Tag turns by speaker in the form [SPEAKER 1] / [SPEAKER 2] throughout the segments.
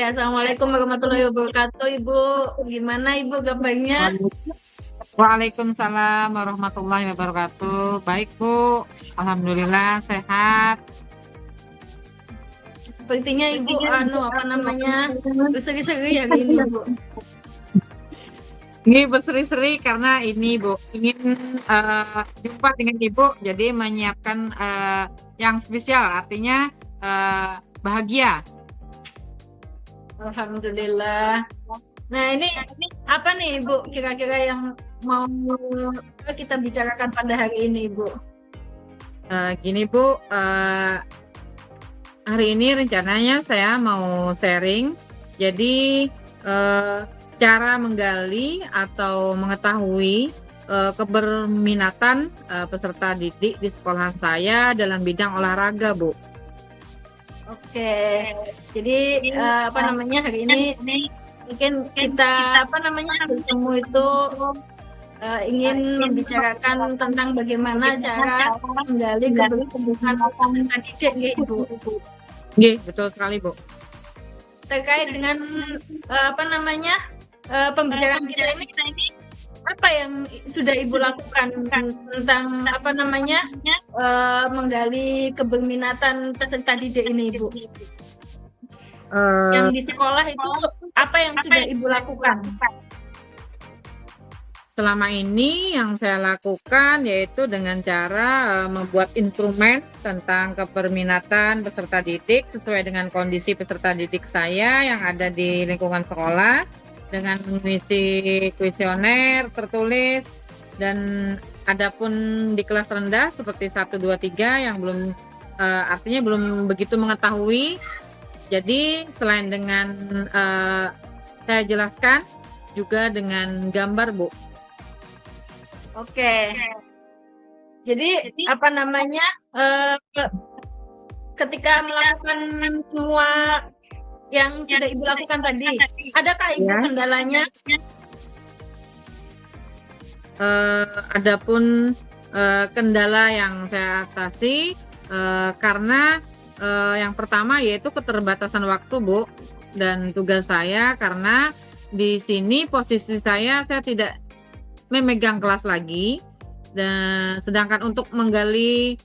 [SPEAKER 1] Ya, Assalamualaikum warahmatullahi wabarakatuh, Ibu. Gimana Ibu kabarnya?
[SPEAKER 2] Waalaikumsalam warahmatullahi wabarakatuh. Baik, Bu. Alhamdulillah sehat.
[SPEAKER 1] Sepertinya Ibu berseri-seri hari ini, Ibu.
[SPEAKER 2] Ini berseri-seri karena ini, Bu, ingin jumpa dengan Ibu, jadi menyiapkan yang spesial, artinya bahagia.
[SPEAKER 1] Alhamdulillah. Nah, ini apa nih Ibu kira-kira yang mau kita bicarakan pada hari ini, Ibu?
[SPEAKER 2] Gini, Bu, hari ini rencananya saya mau sharing, jadi cara menggali atau mengetahui keberminatan peserta didik di sekolahan saya dalam bidang olahraga, Bu.
[SPEAKER 1] Oke, jadi hari ini mungkin kita bertemu itu ingin membicarakan tentang bagaimana cara menggali keberminatan peserta didik, ya, Ibu.
[SPEAKER 2] Iya, betul sekali, Bu.
[SPEAKER 1] Terkait dengan pembicaraan kita ini, apa yang sudah Ibu lakukan tentang menggali keberminatan peserta didik ini, Ibu? Yang di sekolah itu apa yang sudah Ibu lakukan?
[SPEAKER 2] Selama ini yang saya lakukan yaitu dengan cara membuat instrumen tentang keberminatan peserta didik sesuai dengan kondisi peserta didik saya yang ada di lingkungan sekolah, dengan mengisi kuesioner tertulis, dan adapun di kelas rendah seperti 1, 2, 3 yang belum artinya belum begitu mengetahui. Jadi selain dengan saya jelaskan juga dengan gambar, Bu.
[SPEAKER 1] Oke. Jadi ketika melakukan semua yang sudah Ibu lakukan tadi, adakah Ibu kendalanya?
[SPEAKER 2] Adapun kendala yang saya atasi karena yang pertama yaitu keterbatasan waktu, Bu, dan tugas saya karena di sini posisi saya tidak memegang kelas lagi, dan sedangkan untuk menggali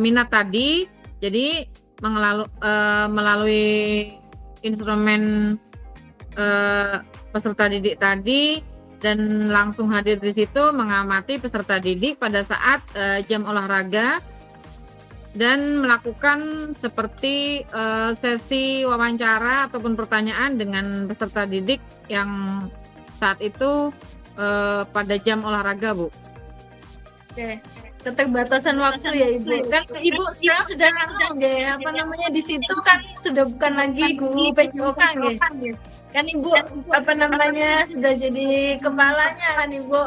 [SPEAKER 2] minat tadi, jadi melalui instrumen peserta didik tadi, dan langsung hadir di situ mengamati peserta didik pada saat jam olahraga, dan melakukan seperti sesi wawancara ataupun pertanyaan dengan peserta didik yang saat itu pada jam olahraga, Bu.
[SPEAKER 1] Oke, keterbatasan waktu ya, Ibu. Kan Ibu sekarang sudah di situ kan sudah bukan lagi guru PJOK, kan Ibu sudah jadi kepalanya kan, Ibu.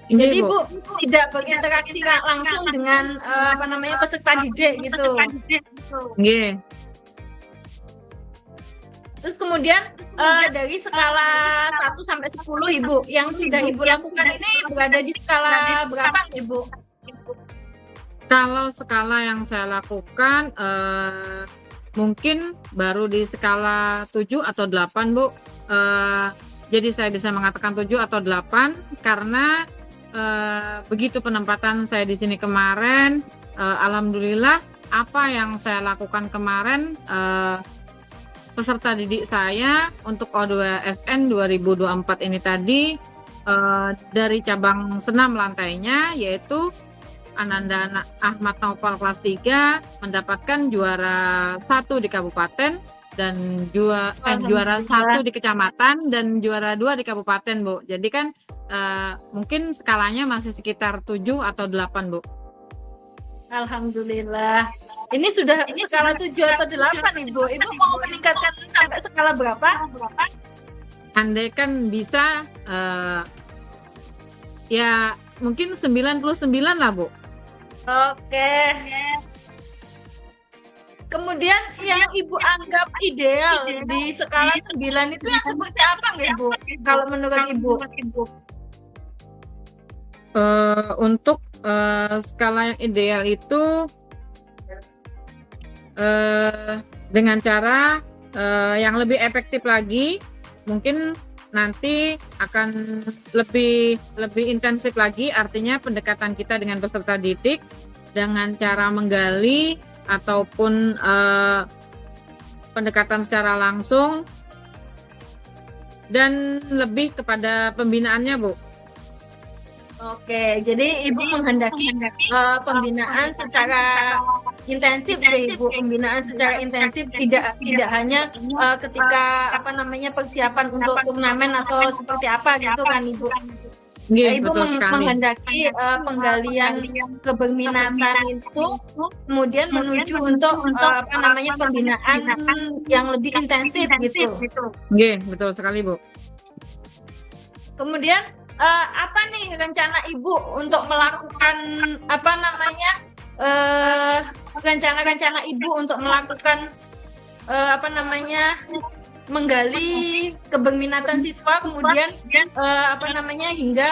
[SPEAKER 1] Jadi Ibu tidak berinteraksi langsung dengan peserta didik gitu.
[SPEAKER 2] Nggih.
[SPEAKER 1] Terus kemudian dari skala 1 sampai 10, Ibu, yang sudah Ibu lakukan ini berada di skala berapa, Ibu?
[SPEAKER 2] Kalau skala yang saya lakukan mungkin baru di skala 7 atau 8, Bu. Jadi saya bisa mengatakan 7 atau 8 karena begitu penempatan saya di sini kemarin, alhamdulillah apa yang saya lakukan kemarin, peserta didik saya untuk O2SN 2024 ini tadi dari cabang senam lantainya yaitu Ananda Ahmad Naufal kelas 3 mendapatkan juara 1 di kabupaten dan juara 1 di kecamatan dan juara 2 di kabupaten, Bu. Jadi kan mungkin skalanya masih sekitar 7 atau 8, Bu.
[SPEAKER 1] Alhamdulillah. Ini sudah skala 7 atau 8, Ibu. Ibu mau meningkatkan sampai skala berapa?
[SPEAKER 2] Andai kan bisa ya mungkin 99 lah, Bu.
[SPEAKER 1] Oke. Kemudian yang Ibu anggap ideal di skala 9 itu yang seperti apa, Ibu? Kalau menurut Ibu?
[SPEAKER 2] Untuk skala yang ideal itu dengan cara yang lebih efektif lagi. Mungkin nanti akan lebih intensif lagi, artinya pendekatan kita dengan peserta didik dengan cara menggali ataupun pendekatan secara langsung dan lebih kepada pembinaannya, Bu.
[SPEAKER 1] Oke, jadi Ibu menghendaki pembinaan secara intensif ya Ibu, pembinaan secara intensif tidak hanya ketika persiapan untuk turnamen atau seperti apa gitu kan Ibu.
[SPEAKER 2] Nggih,
[SPEAKER 1] Ibu
[SPEAKER 2] betul sekali.
[SPEAKER 1] menghendaki penggalian keberminatan itu kemudian menuju untuk pembinaan yang lebih intensif gitu.
[SPEAKER 2] Nggih, betul sekali, Bu.
[SPEAKER 1] Kemudian apa nih rencana Ibu untuk melakukan rencana Ibu untuk melakukan menggali keberminatan siswa kemudian hingga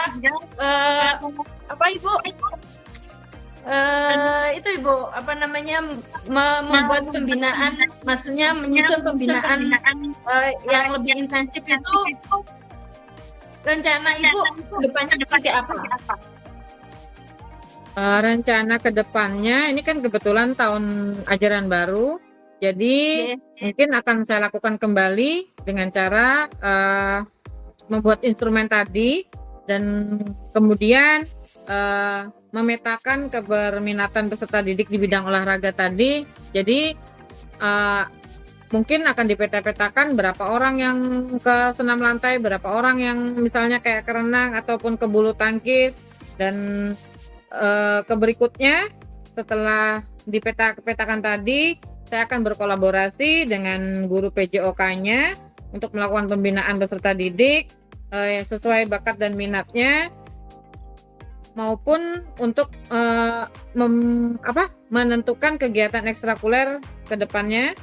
[SPEAKER 1] Ibu itu Ibu membuat pembinaan, maksudnya menyusun pembinaan yang lebih intensif itu. Rencana Ibu depannya seperti apa?
[SPEAKER 2] Rencana ke depannya, ini kan kebetulan tahun ajaran baru, jadi mungkin akan saya lakukan kembali dengan cara membuat instrumen tadi dan kemudian memetakan keberminatan peserta didik di bidang olahraga tadi. Jadi mungkin akan dipeta-petakan berapa orang yang ke senam lantai, berapa orang yang misalnya kayak ke renang ataupun ke bulu tangkis, dan ke berikutnya setelah dipetakan tadi saya akan berkolaborasi dengan guru PJOK-nya untuk melakukan pembinaan peserta didik sesuai bakat dan minatnya, maupun untuk menentukan kegiatan ekstrakurikuler ke depannya.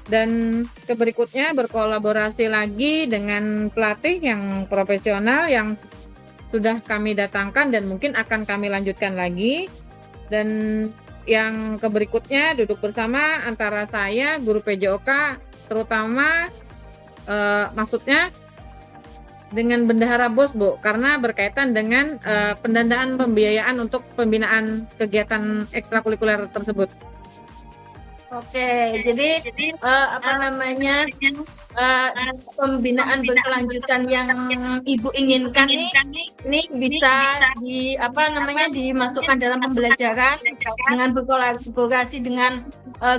[SPEAKER 2] Dan ke berikutnya berkolaborasi lagi dengan pelatih yang profesional yang sudah kami datangkan dan mungkin akan kami lanjutkan lagi. Dan yang ke berikutnya duduk bersama antara saya, guru PJOK, terutama maksudnya dengan bendahara BOS, Bu, karena berkaitan dengan pendanaan pembiayaan untuk pembinaan kegiatan ekstrakurikuler tersebut.
[SPEAKER 1] Oke, jadi pembinaan berkelanjutan yang Ibu inginkan ini bisa dimasukkan dalam pembelajaran dengan berkolaborasi dengan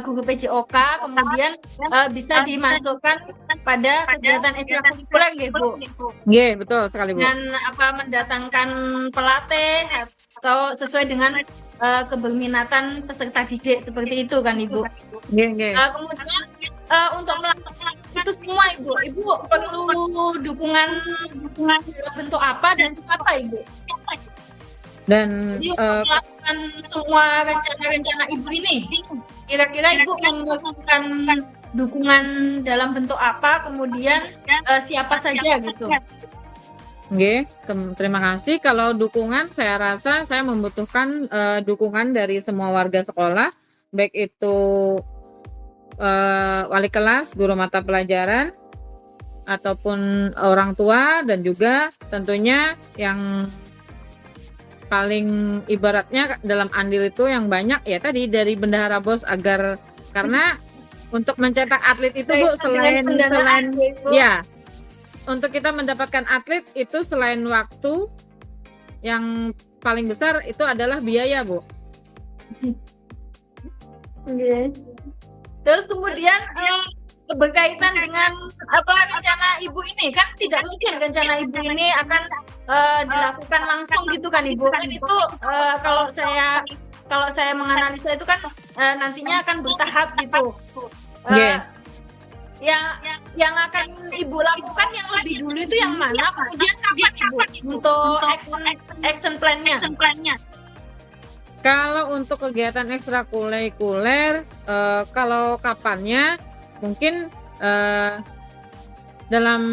[SPEAKER 1] guru PJOK, kemudian bisa dimasukkan pada kegiatan ekstrakurikuler gitu, Bu.
[SPEAKER 2] Iya, betul sekali, Bu.
[SPEAKER 1] Dan mendatangkan pelatih atau sesuai dengan keberminatan peserta didik seperti itu kan Ibu. Kemudian untuk melakukan itu semua Ibu perlu dukungan bentuk apa dan siapa Ibu?
[SPEAKER 2] Dan
[SPEAKER 1] Jadi untuk melakukan semua rencana-rencana Ibu ini, kira-kira Ibu membutuhkan dukungan dalam bentuk apa, kemudian siapa saja gitu?
[SPEAKER 2] Oke, terima kasih. Kalau dukungan, saya rasa saya membutuhkan dukungan dari semua warga sekolah, baik itu wali kelas, guru mata pelajaran, ataupun orang tua, dan juga tentunya yang paling ibaratnya dalam andil itu yang banyak ya tadi dari bendahara BOS, agar karena untuk mencetak atlet itu Bu, selain ya, untuk kita mendapatkan atlet itu selain waktu, yang paling besar itu adalah biaya, Bu.
[SPEAKER 1] Oke. Terus kemudian berkaitan dengan rencana Ibu ini, kan tidak mungkin rencana Ibu ini akan dilakukan langsung gitu kan Ibu. Kan itu kalau saya menganalisa itu kan nantinya akan bertahap gitu. Yang akan Ibu lakukan yang lebih dulu itu yang mana? Kemudian kapan Ibu untuk action plan-nya?
[SPEAKER 2] Kalau untuk kegiatan ekstrakurikuler, kalau kapannya mungkin dalam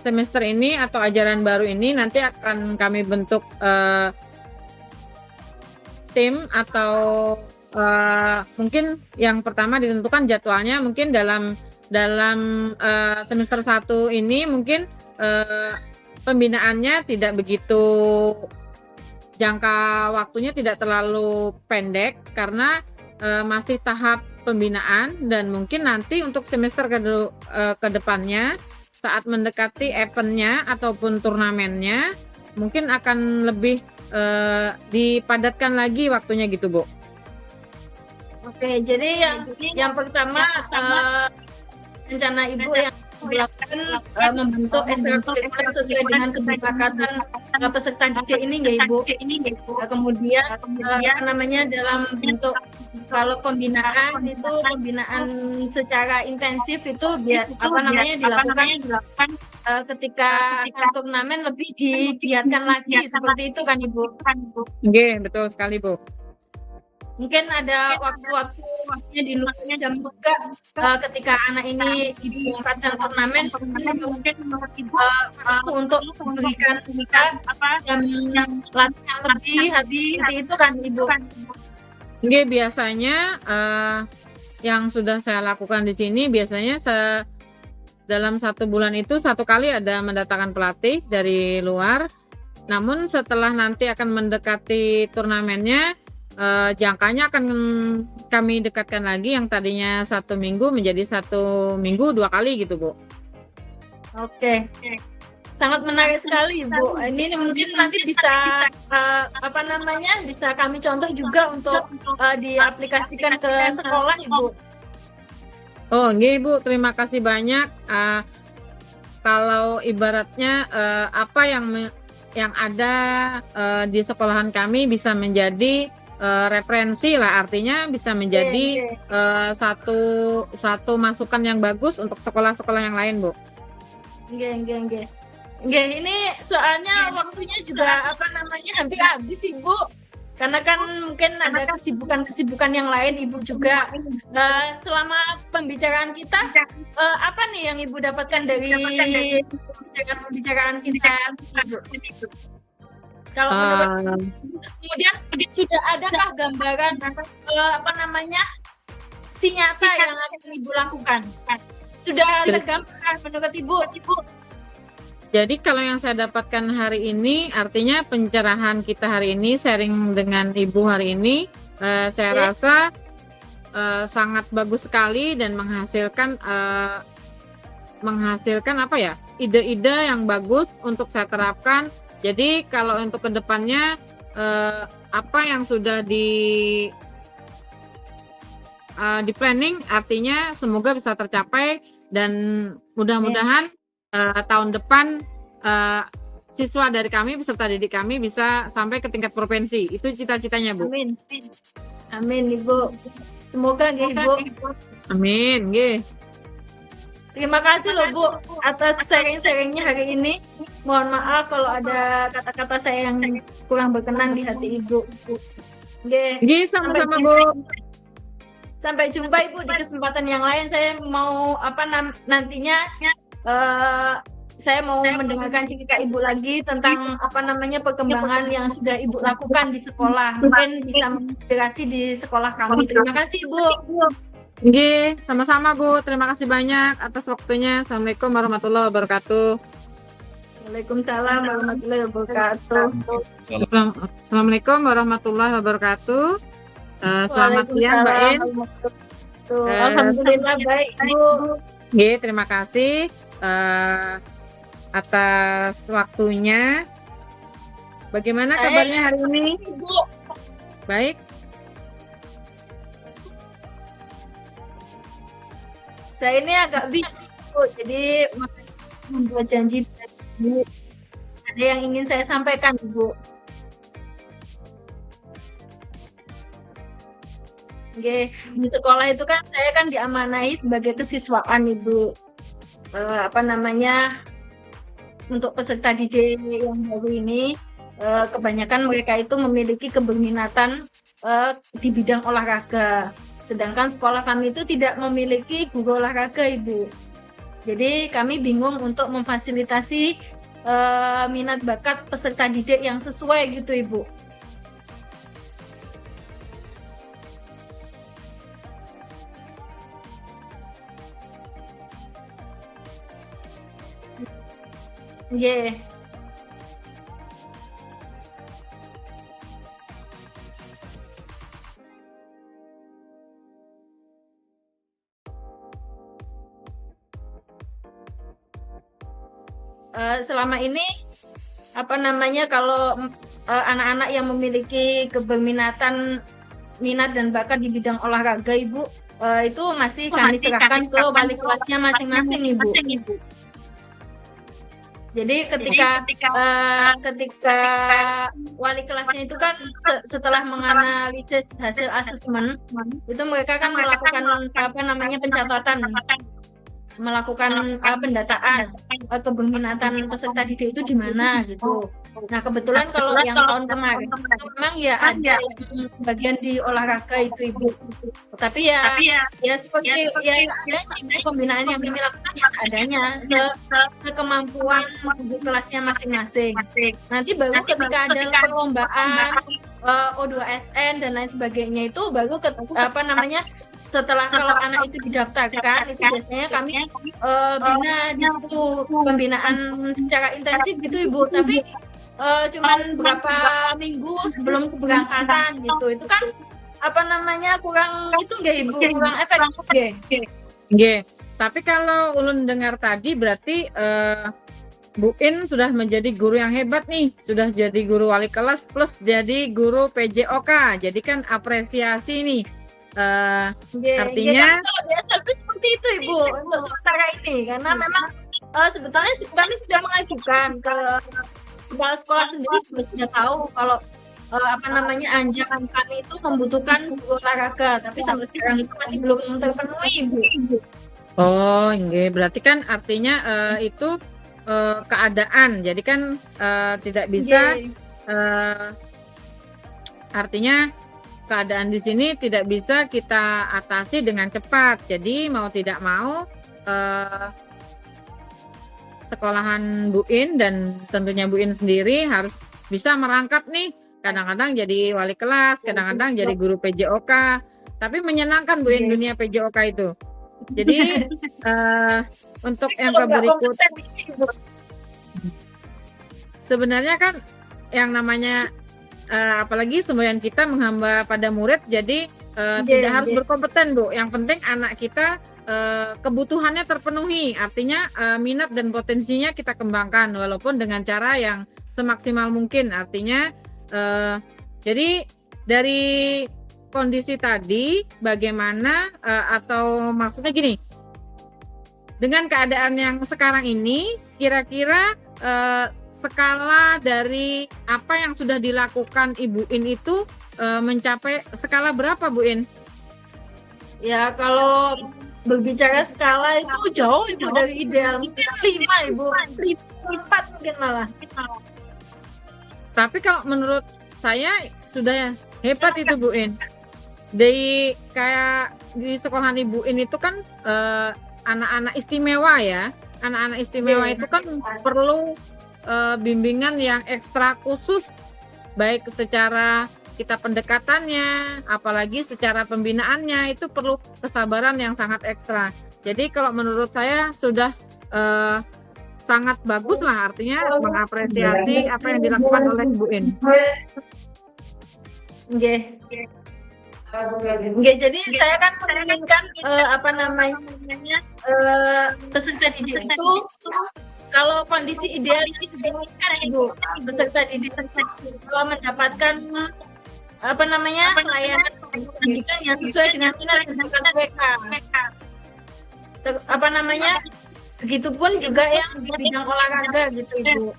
[SPEAKER 2] semester ini atau ajaran baru ini nanti akan kami bentuk tim atau mungkin yang pertama ditentukan jadwalnya mungkin dalam semester 1 ini mungkin pembinaannya tidak begitu, jangka waktunya tidak terlalu pendek karena masih tahap pembinaan, dan mungkin nanti untuk semester ke depannya saat mendekati eventnya ataupun turnamennya mungkin akan lebih dipadatkan lagi waktunya gitu, Bu.
[SPEAKER 1] Oke, jadi yang pertama rencana Ibu yang dilakukan membentuk ekstrakurikuler sesuai dengan kesepakatan peserta didik ini ya Ibu. Kemudian apa namanya dalam bentuk kalau pembinaan itu pembinaan secara intensif itu apa namanya dilakukan ketika turnamen lebih digiatkan lagi seperti itu kan Ibu.
[SPEAKER 2] Oke, betul sekali Bu.
[SPEAKER 1] Mungkin ada waktu-waktunya di luarnya jam juga ketika anak ini diberangkatkan turnamen mungkin untuk memberikan jam latihan lebih seperti itu kan Ibu.
[SPEAKER 2] Oke, biasanya yang sudah saya lakukan di sini biasanya dalam 1 bulan itu 1 kali ada mendatangkan pelatih dari luar. Namun setelah nanti akan mendekati turnamennya, jangkanya akan kami dekatkan lagi, yang tadinya 1 minggu menjadi 1 minggu 2 kali gitu Bu.
[SPEAKER 1] Oke, sangat menarik sekali Bu. Ini mungkin nanti bisa apa namanya bisa kami contoh juga untuk diaplikasikan ke sekolah Ibu.
[SPEAKER 2] Oh nggih Bu, terima kasih banyak. Kalau ibaratnya apa yang ada di sekolahan kami bisa menjadi referensi lah, artinya bisa menjadi satu masukan yang bagus untuk sekolah-sekolah yang lain Bu.
[SPEAKER 1] Nggih. Ini soalnya waktunya juga apa namanya hampir habis Ibu. Karena kan mungkin ada kesibukan yang lain Ibu juga. Selama pembicaraan kita apa nih yang Ibu dapatkan dari pembicaraan kita Ibu? Kalau menurut kemudian sudah adakah gambaran apa namanya si nyata yang akan Ibu lakukan? Sudah ada gambaran menurut Ibu?
[SPEAKER 2] Jadi kalau yang saya dapatkan hari ini, artinya pencerahan kita hari ini, sharing dengan Ibu hari ini, saya rasa sangat bagus sekali dan menghasilkan apa ya, ide-ide yang bagus untuk saya terapkan. Jadi kalau untuk kedepannya apa yang sudah di planning, artinya semoga bisa tercapai, dan mudah-mudahan tahun depan siswa dari kami, peserta didik kami bisa sampai ke tingkat provinsi. Itu cita-citanya Bu.
[SPEAKER 1] Amin Ibu. Semoga nggih Ibu.
[SPEAKER 2] Amin nggih.
[SPEAKER 1] Terima kasih loh Bu atas sharing-sharingnya hari ini. Mohon maaf kalau ada kata-kata saya yang kurang berkenan di hati Ibu.
[SPEAKER 2] Nggih, sama-sama Bu.
[SPEAKER 1] Sampai jumpa Ibu di kesempatan yang lain. Saya mau nantinya saya mau mendengarkan cerita Ibu lagi tentang apa namanya perkembangan yang sudah Ibu lakukan di sekolah. Mungkin bisa menginspirasi di sekolah kami. Terima kasih Ibu.
[SPEAKER 2] Nggih, sama-sama Bu. Terima kasih banyak atas waktunya. Assalamualaikum warahmatullahi wabarakatuh.
[SPEAKER 1] Waalaikumsalam warahmatullahi wabarakatuh.
[SPEAKER 2] Assalamualaikum warahmatullahi wabarakatuh. Selamat siang Mbak In.
[SPEAKER 1] Alhamdulillah baik Bu.
[SPEAKER 2] Nggih, terima kasih atas waktunya. Bagaimana kabarnya hari ini?
[SPEAKER 1] Bu.
[SPEAKER 2] Baik.
[SPEAKER 1] Saya ini agak bingung Bu, jadi membuat janji Bu. Ada yang ingin saya sampaikan Bu. Oke, di sekolah itu kan saya kan diamanahi sebagai kesiswaan Ibu. Apa namanya untuk peserta didik yang baru ini kebanyakan mereka itu memiliki keberminatan di bidang olahraga. Sedangkan sekolah kami itu tidak memiliki guru olahraga Ibu. Jadi kami bingung untuk memfasilitasi minat bakat peserta didik yang sesuai gitu Ibu. Nggih. Selama ini apa namanya, kalau anak-anak yang memiliki minat dan bakat di bidang olahraga Ibu, itu masih kami serahkan ke wali kelasnya masing-masing Ibu. Jadi ketika wali kelasnya itu kan setelah menganalisis hasil asesmen, itu mereka kan melakukan apa namanya pencatatan, melakukan pendataan keberminatan peserta didik itu di mana gitu. Nah kebetulan kalau yang tahun kemarin itu memang ya ada yang sebagian di olahraga itu Ibu. Tapi ya seperti ya seadanya pembinaan yang kami lakukan ya seadanya, sekemampuan kelasnya masing-masing. Nanti baru ketika ada perlombaan O2SN dan lain sebagainya itu baru apa namanya, setelah kalau anak itu didaftarkan itu biasanya kami bina di situ, pembinaan secara intensif gitu Ibu. Tapi cuman beberapa minggu sebelum keberangkatan gitu, itu kan apa namanya kurang itu nggak Ibu, kurang efektif
[SPEAKER 2] nggih. Tapi kalau ulun dengar tadi berarti Bu In sudah menjadi guru yang hebat nih, sudah jadi guru wali kelas plus jadi guru PJOK, jadi kan apresiasi nih. Artinya
[SPEAKER 1] kalau di SLB seperti itu Ibu untuk sementara ini, karena memang sebetulnya kami sudah mengajukan ke kepala sekolah sendiri, sudah tahu kalau apa namanya anjaran kami itu membutuhkan guru olahraga, tapi sampai sekarang itu masih belum terpenuhi Ibu.
[SPEAKER 2] Oh, nggih, berarti kan artinya itu keadaan, jadi kan tidak bisa artinya keadaan di sini tidak bisa kita atasi dengan cepat. Jadi mau tidak mau sekolahan Bu In dan tentunya Bu In sendiri harus bisa merangkap nih. Kadang-kadang jadi wali kelas, kadang-kadang jadi guru PJOK. Tapi menyenangkan Bu In dunia PJOK itu. Jadi untuk yang berikut, sebenarnya kan yang namanya apalagi semboyan kita menghamba pada murid, jadi tidak harus berkompeten Bu. Yang penting anak kita kebutuhannya terpenuhi, artinya minat dan potensinya kita kembangkan walaupun dengan cara yang semaksimal mungkin. Artinya jadi dari kondisi tadi bagaimana atau maksudnya gini, dengan keadaan yang sekarang ini kira-kira skala dari apa yang sudah dilakukan Ibu In itu mencapai skala berapa Bu In?
[SPEAKER 1] Ya kalau berbicara skala itu jauh Ibu dari ideal, mungkin 5 Ibu, 4 mungkin malah.
[SPEAKER 2] Tapi kalau menurut saya sudah hebat itu Bu In. Dari kayak di sekolahan Ibu In itu kan anak-anak istimewa ya. Anak-anak istimewa itu kan perlu bimbingan yang ekstra khusus, baik secara kita pendekatannya, apalagi secara pembinaannya itu perlu kesabaran yang sangat ekstra. Jadi kalau menurut saya sudah sangat bagus lah, artinya mengapresiasi apa yang dilakukan oleh Bu In.
[SPEAKER 1] Jadi saya kan menginginkan apa namanya peserta didik itu kalau kondisi ideal itu diinginkan Ibu, peserta didik kalau mendapatkan apa namanya pelayanan pendidikan yang sesuai dengan minat dan bakat mereka. Apa namanya, begitupun juga yang di bidang olahraga gitu Ibu.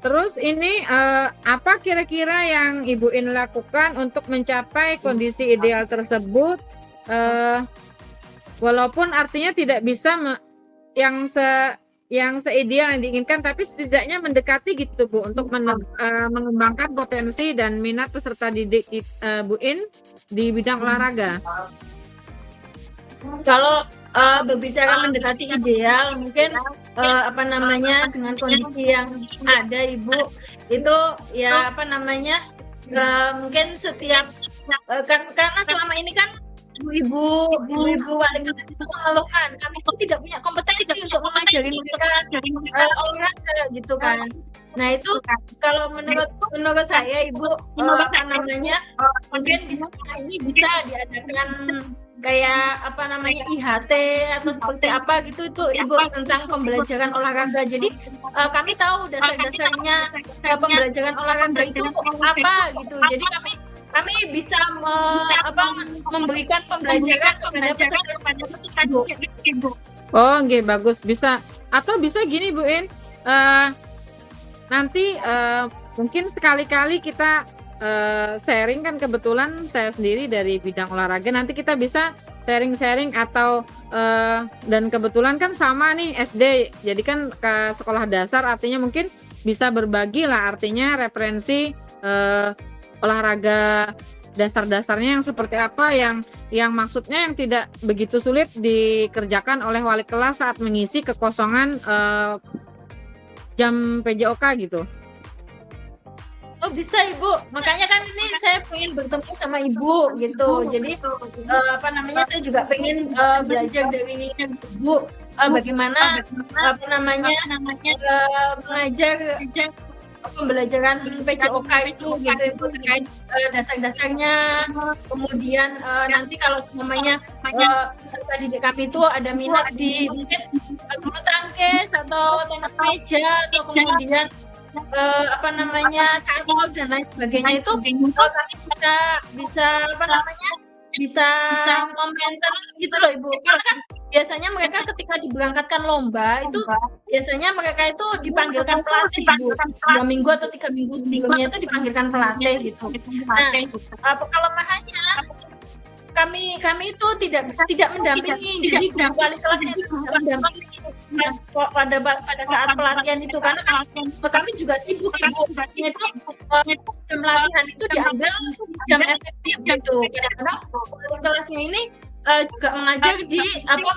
[SPEAKER 2] Terus ini apa kira-kira yang Ibu In lakukan untuk mencapai kondisi ideal tersebut? Walaupun artinya tidak bisa yang seideal yang diinginkan, tapi setidaknya mendekati gitu Bu, untuk mengembangkan potensi dan minat peserta didik Bu In di bidang olahraga.
[SPEAKER 1] Kalau berbicara mendekati ideal, mungkin apa namanya dengan kondisi yang ada Ibu itu ya apa namanya mungkin setiap karena selama ini kan ibu-ibu wali kelas itu mengeluhkan kami itu tidak punya kompetensi untuk mengajari mereka olahraga gitu kan. Nah itu kalau menurut saya ibu apa namanya mungkin di sekolah ini bisa diadakan kayak apa namanya IHT atau seperti apa gitu itu ibu tentang pembelajaran olahraga. Jadi kami tahu dasar-dasarnya pembelajaran olahraga itu apa gitu. Jadi kami bisa memberikan pembelajaran kepada peserta ibu.
[SPEAKER 2] Oh, nggih bagus bisa. Atau bisa gini Bu In, nanti mungkin sekali-kali kita sharing kan kebetulan saya sendiri dari bidang olahraga nanti kita bisa sharing-sharing atau dan kebetulan kan sama nih SD jadi kan ke sekolah dasar artinya mungkin bisa berbagi lah artinya referensi olahraga dasar-dasarnya yang seperti apa yang maksudnya yang tidak begitu sulit dikerjakan oleh wali kelas saat mengisi kekosongan jam PJOK gitu.
[SPEAKER 1] Oh bisa Ibu, makanya kan ini saya pengen bertemu sama Ibu gitu. Jadi apa namanya saya juga pengen belajar dari Ibu bagaimana apa namanya mengajar pembelajaran PJOK itu gitu Ibu terkait dasar-dasarnya. Kemudian nanti kalau semuanya peserta didik kami itu ada minat di mungkin bulu tangkis atau tenis meja atau kemudian apa namanya catur dan lain sebagainya itu kami bisa apa namanya bisa komentar gitu loh Ibu karena kan biasanya mereka ketika diberangkatkan lomba itu biasanya mereka itu dipanggilkan pelatih Ibu 2 minggu atau 3 minggu sebelumnya itu dipanggilkan pelatih gitu. Nah kelemahannya kami itu tidak mendampingi jadi wali kelas itu tidak mendampingi pada saat pelatihan itu karena kami juga sibuk Ibu itu jam latihan itu diambil jam efektif gitu kadang-kadang wali kelasnya ini juga mengajar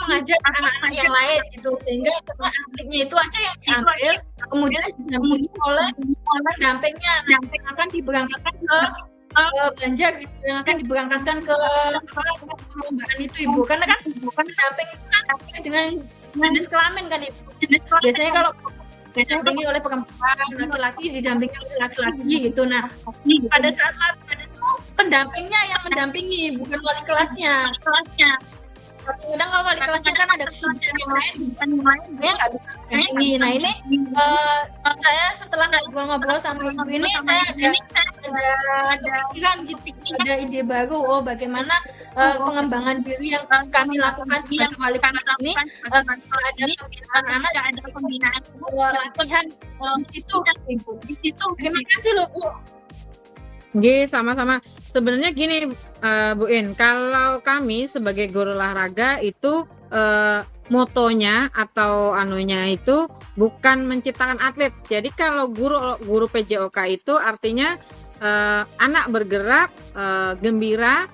[SPEAKER 1] mengajar anak-anak yang lain gitu sehingga atletnya itu aja yang diambil kemudian didampingi oleh pendampingnya akan diberangkatkan ke Banjar gitu, yang akan diberangkatkan ke perlombaan itu Ibu karena kan pendamping itu kan dengan jenis kelamin kan Ibu biasanya kalau didampingi oleh perempuan laki-laki didampingi oleh laki-laki gitu. Nah pada saat latihan itu pendampingnya yang mendampingi bukan wali kelasnya. Kadang kalau wali kelasnya kan ada kesibukan yang lain dia nggak bisa mendampingi. Nah ini saya setelah ngobrol sama Ibu ini saya ada pikiran gitu, ada ide baru bagaimana pengembangan diri yang kami lakukan sebagai wali kelas ini ada anak ada pembinaan latihan di situ kan Ibu. Di situ. Terima kasih loh Bu.
[SPEAKER 2] Oke, sama-sama. Sebenarnya gini Bu In, kalau kami sebagai guru olahraga itu motonya atau anunya itu bukan menciptakan atlet. Jadi kalau guru PJOK itu artinya anak bergerak, gembira,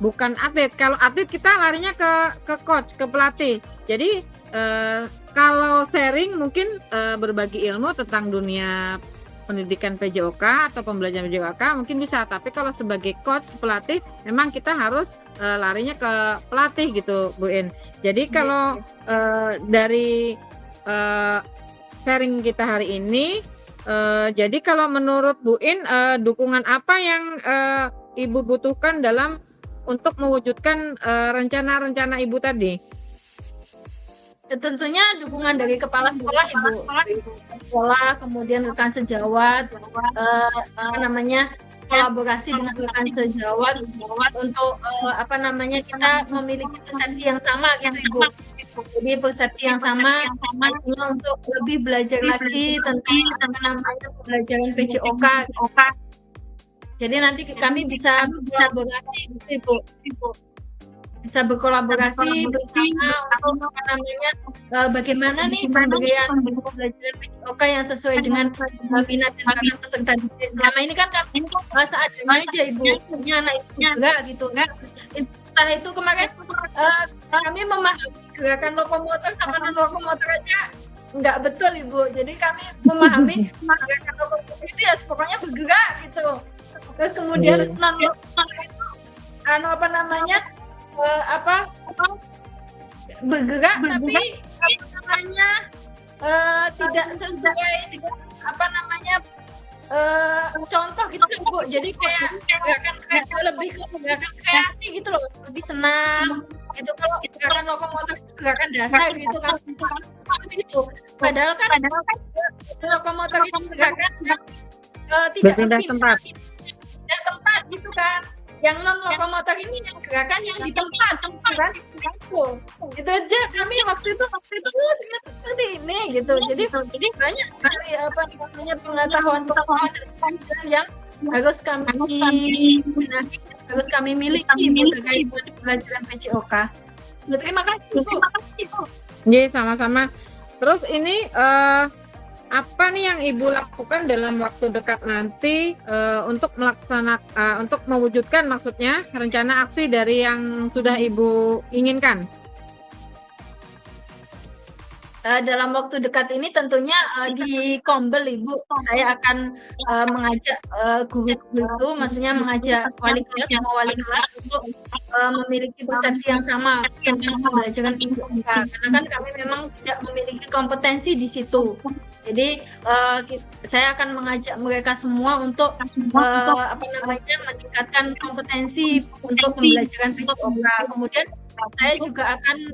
[SPEAKER 2] bukan atlet. Kalau atlet kita larinya ke coach, ke pelatih. Jadi kalau sharing mungkin berbagi ilmu tentang dunia pendidikan PJOK atau pembelajaran PJOK mungkin bisa, tapi kalau sebagai coach pelatih memang kita harus larinya ke pelatih gitu Bu In. Jadi kalau dari sharing kita hari ini jadi kalau menurut Bu In dukungan apa yang Ibu butuhkan dalam untuk mewujudkan rencana-rencana Ibu tadi?
[SPEAKER 1] Ya, tentunya dukungan dari kepala sekolah Ibu. Sekolah, kemudian rekan sejawat, kolaborasi dengan rekan sejawat untuk kita memiliki persepsi yang sama gitu Ibu. Jadi persepsi yang sama untuk lebih belajar lagi tentang pembelajaran PJOK. Jadi nanti kami bisa berkolaborasi gitu Ibu. Bisa berkolaborasi bersama untuk bagaimana nih pemberian pembelajaran PJOK yang sesuai dengan minat dan bakat peserta didik. Selama ini kan kami seadanya aja Ibu, punya anak itu juga gitu kan. Setelah itu kemarin kami memahami gerakan lokomotor sama non lokomotor aja nggak betul Ibu. Jadi kami memahami gerakan lokomotor itu ya pokoknya bergerak gitu. Terus kemudian non lokomotor itu apa namanya bergerak tapi apa namanya tidak sesuai dengan apa namanya contoh gitu loh Bu. Jadi kayak lebih ke gerakan kreasi gitu loh, lebih senang gitu. Kalau gerakan lokomotor itu gerakan dasar gitu kan gitu. Padahal kan lokomotor itu gerakan yang tidak
[SPEAKER 2] berpindah tempat.
[SPEAKER 1] Tidak tempat gitu kan. Yang non lokomotor ini yang gerakan yang di tempat kan gitu aja. Kami waktu itu seperti ini gitu. Jadi banyak sekali apa namanya pengetahuan yang harus kami benahi, harus kami miliki terkait pelajaran PJOK. Terima kasih Bu.
[SPEAKER 2] Iya, sama-sama. Terus ini apa nih yang Ibu lakukan dalam waktu dekat nanti untuk untuk mewujudkan maksudnya rencana aksi dari yang sudah Ibu inginkan?
[SPEAKER 1] Dalam waktu dekat ini tentunya di Kombel Ibu, saya akan mengajak guru-guru itu, maksudnya mengajak wali kelas untuk memiliki persepsi yang sama tentang pembelajaran PJOK, karena kan kami memang tidak memiliki kompetensi di situ. Jadi saya akan mengajak mereka semua untuk meningkatkan kompetensi untuk pembelajaran PJOK. Kemudian saya juga akan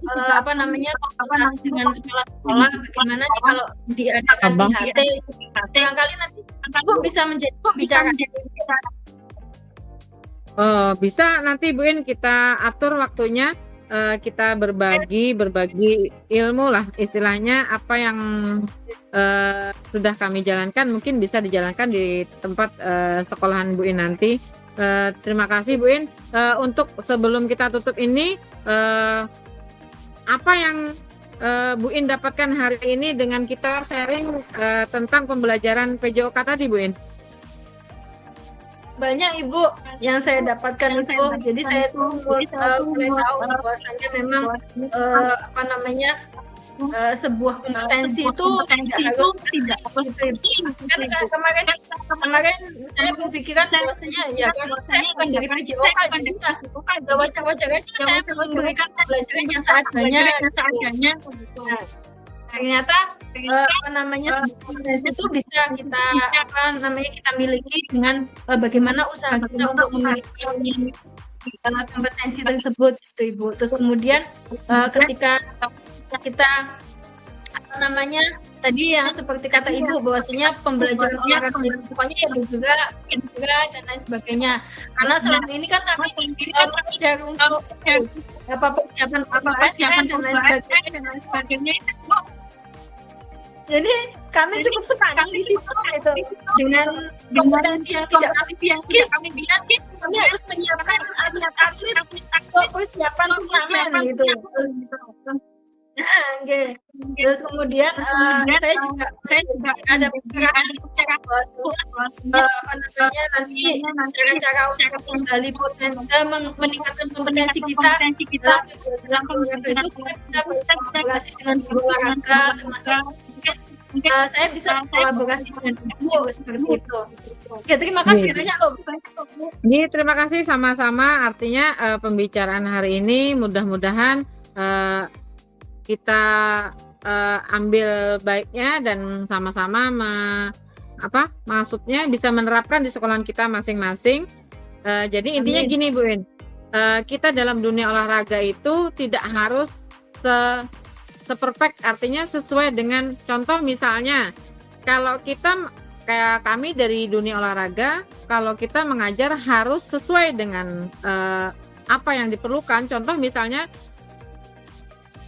[SPEAKER 1] komunikasi dengan kepala sekolah bagaimana nih kalau diadakan IHT, barangkali nanti Ibu bisa menjadi pembicara.
[SPEAKER 2] Bisa nanti Bu In kita atur waktunya, kita berbagi ilmu lah istilahnya, apa yang sudah kami jalankan mungkin bisa dijalankan di tempat sekolahan Bu In nanti. Terima kasih Bu In. Untuk sebelum kita tutup ini, apa yang Bu In dapatkan hari ini dengan kita sharing tentang pembelajaran PJOK tadi Bu In?
[SPEAKER 1] Banyak Ibu yang saya dapatkan itu. Jadi saya tuh mulai tahu bahwasanya memang sebuah kompetensi itu tidak harus kan kemarin saya berpikiran bahwasanya ya kan saya bukan dari PJOK, wajar aja saya memberikan pelajaran yang seadanya. Ternyata kompetensi itu bisa kita kita miliki dengan bagaimana usaha kita untuk memiliki kompetensi tersebut gitu Ibu. Terus kemudian ketika kita tadi yang seperti kata Ibu bahwasanya pembelajaran olahraga pokoknya ya bergerak dan lain sebagainya. Karena selama ini kan kami belajar untuk persiapan dan lain sebagainya itu. Jadi kami cukup sepanjang di situ gitu. Dengan kompetensi yang tidak kami miliki, kami harus menyiapkan atlet persiapan turnamen gitu. Terus kemudian saya juga ada pikiran nanti cara untuk menggali potensi, meningkatkan kompetensi kita dalam olahraga itu kita berkolaborasi dengan guru olahraga, termasuk saya bisa kolaborasi dengan Ibu seperti itu. Oke, terima kasih banyak loh.
[SPEAKER 2] Terima kasih sama-sama. Artinya pembicaraan hari ini mudah-mudahan kita ambil baiknya dan sama-sama maksudnya bisa menerapkan di sekolahan kita masing-masing. Jadi intinya gini Bu In, kita dalam dunia olahraga itu tidak harus seperfect, artinya sesuai dengan contoh. Misalnya kalau kita kayak kami dari dunia olahraga, kalau kita mengajar harus sesuai dengan apa yang diperlukan. Contoh misalnya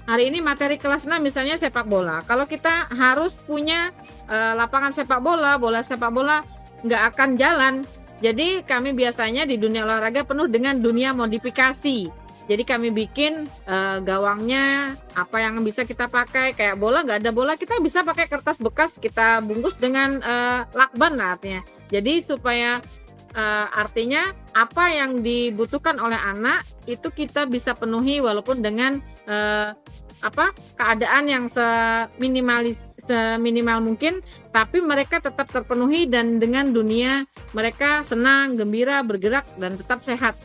[SPEAKER 2] hari ini materi kelas 6 misalnya sepak bola. Kalau kita harus punya lapangan sepak bola, bola sepak bola nggak akan jalan. Jadi kami biasanya di dunia olahraga penuh dengan dunia modifikasi. Jadi kami bikin gawangnya apa yang bisa kita pakai, kayak bola nggak ada bola kita bisa pakai kertas bekas, kita bungkus dengan lakban artinya. Jadi supaya artinya apa yang dibutuhkan oleh anak itu kita bisa penuhi walaupun dengan keadaan yang seminimal mungkin, tapi mereka tetap terpenuhi dan dengan dunia mereka senang, gembira, bergerak dan tetap sehat.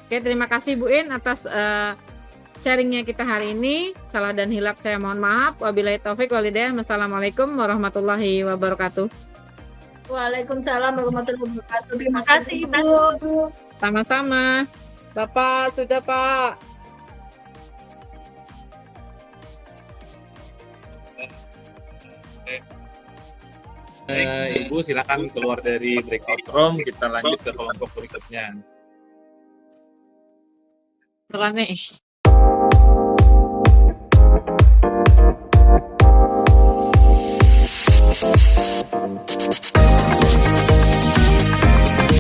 [SPEAKER 2] Oke, terima kasih Bu In atas sharingnya kita hari ini. Salah dan hilap saya mohon maaf. Wabillahi taufik walhidayah. Wassalamualaikum warahmatullahi wabarakatuh.
[SPEAKER 1] Waalaikumsalam warahmatullahi wabarakatuh. Terima kasih Ibu.
[SPEAKER 2] Sama-sama. Bapak, sudah Pak.
[SPEAKER 3] Ibu silakan keluar dari breakout room, kita lanjut ke kelompok berikutnya.
[SPEAKER 2] Terlalu